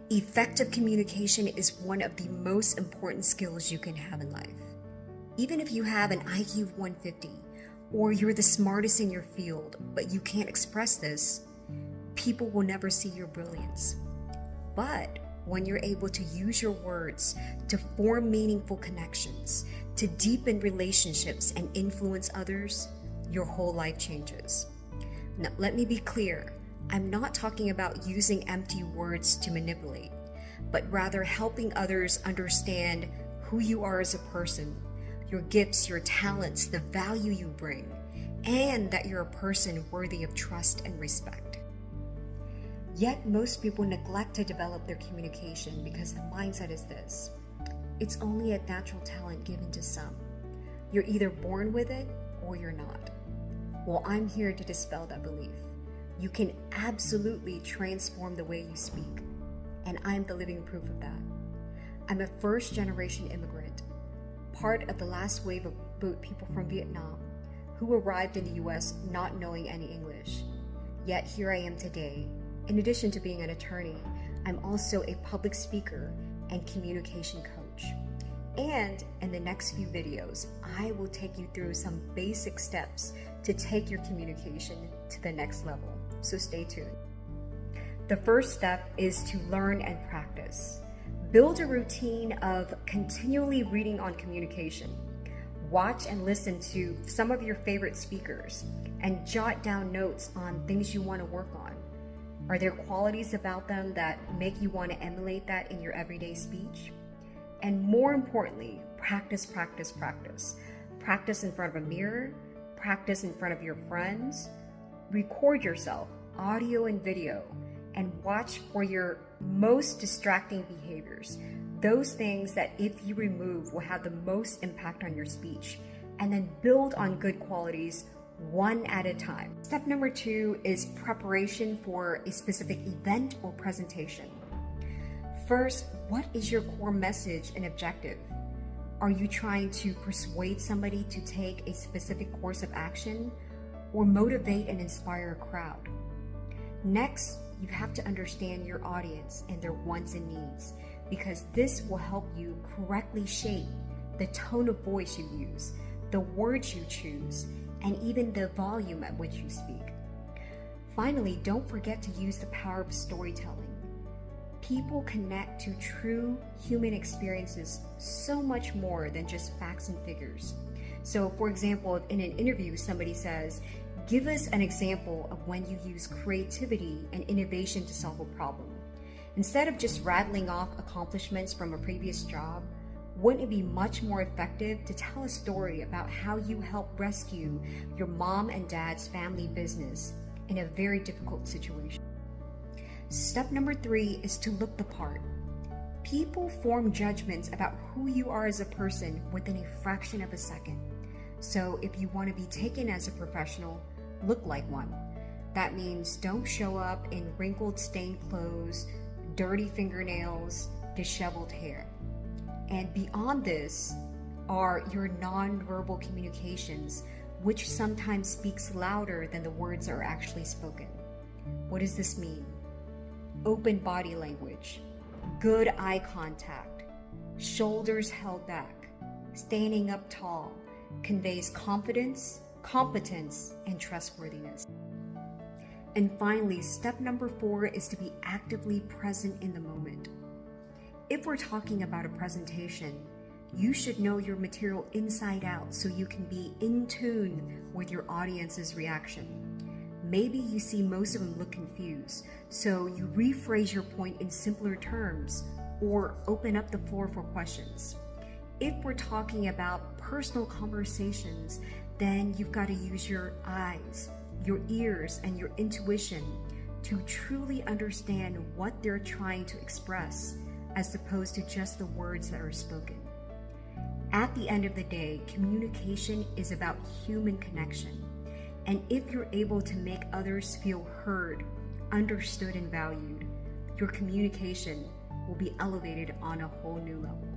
Effective communication is one of the most important skills you can have in life. Even if you have an IQ of 150, or you're the smartest in your field, but you can't express this, people will never see your brilliance. But when you're able to use your words to form meaningful connections, to deepen relationships and influence others, your whole life changes. Now, let me be clear. I'm not talking about using empty words to manipulate, but rather helping others understand who you are as a person, your gifts, your talents, the value you bring, and that you're a person worthy of trust and respect. Yet most people neglect to develop their communication because the mindset is this: it's only a natural talent given to some. You're either born with it or you're not. Well, I'm here to dispel that belief. You can absolutely transform the way you speak, and I'm the living proof of that. I'm a first-generation immigrant, part of the last wave of boat people from Vietnam who arrived in the US not knowing any English. Yet here I am today. In addition to being an attorney, I'm also a public speaker and communication coach. And in the next few videos, I will take you through some basic steps to take your communication to the next level. So stay tuned. The first step is to learn and practice. Build a routine of continually reading on communication. Watch and listen to some of your favorite speakers and jot down notes on things you want to work on. Are there qualities about them that make you want to emulate that in your everyday speech? And more importantly, practice, practice, practice. Practice in front of a mirror, practice in front of your friends. Record yourself, audio and video, and watch for your most distracting behaviors. Those things that if you remove will have the most impact on your speech, and then build on good qualities one at a time. Step number 2 is preparation for a specific event or presentation. First, what is your core message and objective? Are you trying to persuade somebody to take a specific course of action or motivate and inspire a crowd? Next, you have to understand your audience and their wants and needs, because this will help you correctly shape the tone of voice you use, the words you choose, and even the volume at which you speak. Finally, don't forget to use the power of storytelling. People connect to true human experiences so much more than just facts and figures. So, for example, if in an interview somebody says, "Give us an example of when you use creativity and innovation to solve a problem," instead of just rattling off accomplishments from a previous job, wouldn't it be much more effective to tell a story about how you helped rescue your mom and dad's family business in a very difficult situation? Step number 3 is to look the part. People form judgments about who you are as a person within a fraction of a second. So if you want to be taken as a professional, look like one. That means don't show up in wrinkled, stained clothes, dirty fingernails, disheveled hair. And beyond this are your nonverbal communications, which sometimes speaks louder than the words are actually spoken. What does this mean? Open body language, good eye contact, shoulders held back, standing up tall conveys confidence, competence, and trustworthiness. And finally, step number 4 is to be actively present in the moment. If we're talking about a presentation, you should know your material inside out so you can be in tune with your audience's reaction. Maybe you see most of them look confused, so you rephrase your point in simpler terms or open up the floor for questions. If we're talking about personal conversations, then you've got to use your eyes, your ears, and your intuition to truly understand what they're trying to express, as opposed to just the words that are spoken. At the end of the day, communication is about human connection. And if you're able to make others feel heard, understood, and valued, your communication will be elevated on a whole new level.